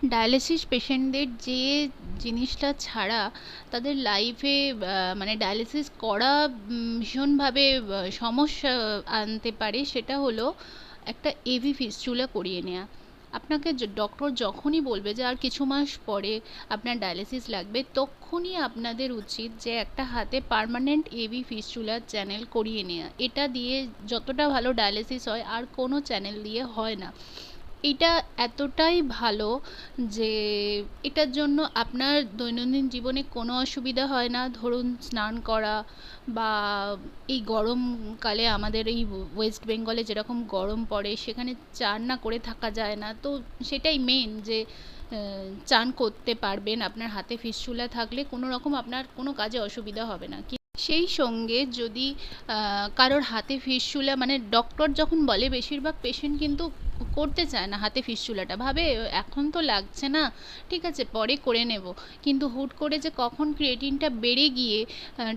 Dialysis পেশেন্টদের যে জিনিসটা ছাড়া তাদের লাইফে মানে ডায়ালিসিস করা ভীষণভাবে সমস্যা আনতে পারে, সেটা হলো একটা এভি ফিস্চুলা করিয়ে নেওয়া। আপনাকে ডক্টর যখনই বলবে যে আর কিছু মাস পরে আপনার ডায়ালিসিস লাগবে, তখনই আপনাদের উচিত যে একটা হাতে পার্মানেন্ট এভি ফিস্চুলার চ্যানেল করিয়ে নেওয়া। এটা দিয়ে যতটা ভালো ডায়ালিসিস হয় আর কোনো চ্যানেল দিয়ে হয় না। এটা এতটাই ভালো যে এটার জন্য আপনার দৈনন্দিন জীবনে কোনো অসুবিধা হয় না। ধরুন স্নান করা বা এই গরমকালে আমাদের এই ওয়েস্ট বেঙ্গলে যেরকম গরম পড়ে, সেখানে চান না করে থাকা যায় না। তো সেটাই মেন যে চান করতে পারবেন, আপনার হাতে ফিস্চুলা থাকলে কোনো রকম আপনার কোনো কাজে অসুবিধা হবে না। সেই সঙ্গে যদি কারোর হাতে ফিস্চুলা, মানে ডক্টর যখন বলে, বেশিরভাগ পেশেন্ট কিন্তু করতে চায় না হাতে ফিস্চুলাটা, ভাবে এখন তো লাগছে না, ঠিক আছে পরে করে নেব। কিন্তু হুট করে যে কখন ক্রিয়েটিনটা বেড়ে গিয়ে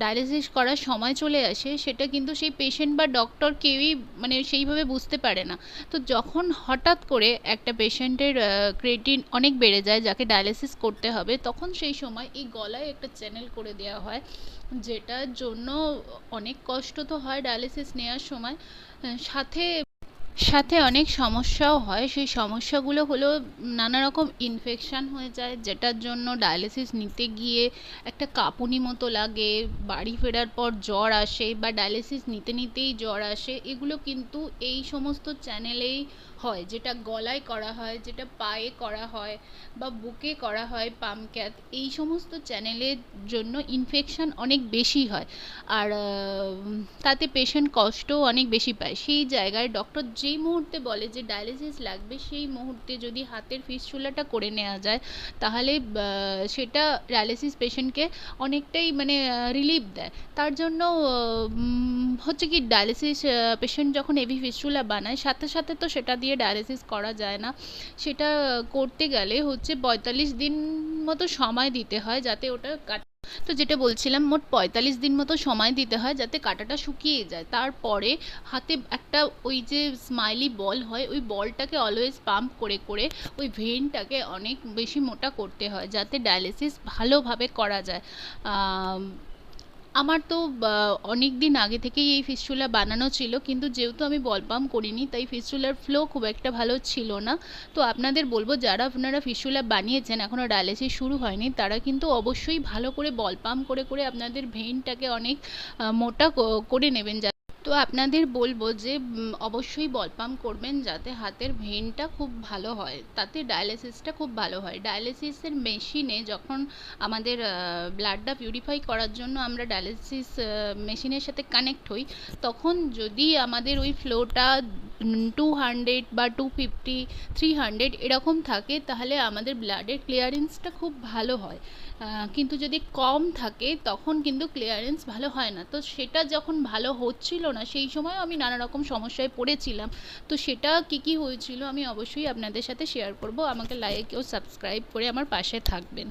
ডায়ালিসিস করার সময় চলে আসে, সেটা কিন্তু সেই পেশেন্ট বা ডক্টর কেউই মানে সেইভাবে বুঝতে পারে না। তো যখন হঠাৎ করে একটা পেশেন্টের ক্রিয়েটিন অনেক বেড়ে যায়, যাকে ডায়ালিসিস করতে হবে, তখন সেই সময় এই গলায় একটা চ্যানেল করে দেওয়া হয়, যেটার জন্য অনেক কষ্ট তো হয় ডায়ালিসিস নেওয়ার সময়, সাথে সাথে অনেক সমস্যাও হয়। সেই সমস্যাগুলো হলো নানা রকম ইনফেকশান হয়ে যায়, যেটার জন্য ডায়ালিসিস নিতে গিয়ে একটা কাঁপুনি মতো লাগে, বাড়ি ফেরার পর জ্বর আসে বা ডায়ালিসিস নিতে নিতেই জ্বর আসে। এগুলো কিন্তু এই সমস্ত চ্যানেলেই হয়, যেটা গলায় করা হয়, যেটা পায়ে করা হয় বা বুকে করা হয় পাম্প ক্যাথ, এই সমস্ত চ্যানেলের জন্য ইনফেকশান অনেক বেশি হয়। আর তাতে পেশেন্ট কষ্টও অনেক বেশি পায়। সেই জায়গায় ডক্টর যেই মুহূর্তে বলে যে ডায়ালিসিস লাগবে, সেই মুহূর্তে যদি হাতের ফিস্চুলাটা করে নেওয়া যায়, তাহলে সেটা ডায়ালিসিস পেশেন্টকে অনেকটাই মানে রিলিফ দেয়। তার জন্য হচ্ছে কি, ডায়ালিসিস পেশেন্ট যখন এভি ফিস্চুলা বানায়, সাথে সাথে তো সেটা দিয়ে ডায়ালিসিস করা যায় না। সেটা করতে গেলে হচ্ছে 45 দিন মতো সময় দিতে হয়, যাতে ওটা তো যেটা বলছিলাম, মোট 45 দিন মতো সময় দিতে হয় যাতে কাঁটাটা শুকিয়ে যায়। তারপরে হাতে একটা ওই যে স্মাইলি বল হয়, ওই বলটাকে অলওয়েজ পাম্প করে করে ওই ভেনটাকে অনেক বেশি মোটা করতে হয়, যাতে ডায়ালিসিস ভালোভাবে করা যায়। আমার তো অনেক দিন আগে থেকেই এই ফিস্চুলা বানানো ছিল, কিন্তু যেহেতু আমি বল পাম্প করিনি, তাই ফিস্চুলার ফ্লো খুব একটা ভালো ছিল না। তো আপনাদের বলবো, যারা আপনারা ফিস্চুলা বানিয়েছেন, এখনও ডায়ালিসিস শুরু হয়নি, তারা কিন্তু অবশ্যই ভালো করে বল পাম্প করে করে আপনাদের ভেইনটাকে অনেক মোটা করে নেবেন। তো আপনাদের বলবো যে অবশ্যই বল পাম্প করবেন, যাতে হাতের ভেনটা খুব ভালো হয়, তাতে ডায়ালিসিসটা খুব ভালো হয়। ডায়ালিসিসের মেশিনে যখন আমাদের ব্লাডটা পিউরিফাই করার জন্য আমরা ডায়ালিসিস মেশিনের সাথে কানেক্ট হই, তখন যদি আমাদের ওই ফ্লোটা 200 বা 250, 300 এরকম থাকে, তাহলে আমাদের ব্লাডের ক্লিয়ারেন্সটা খুব ভালো হয়। কিন্তু যদি কম থাকে, তখন কিন্তু ক্লিয়ারেন্স ভালো হয় না। তো সেটা যখন ভালো হচ্ছিল না, সেই সময় আমি নানা রকম সমস্যায় পড়েছিলাম। তো সেটা কি কি হয়েছিল আমি অবশ্যই আপনাদের সাথে শেয়ার করব। আমাকে লাইক ও সাবস্ক্রাইব করে আমার পাশে থাকবেন।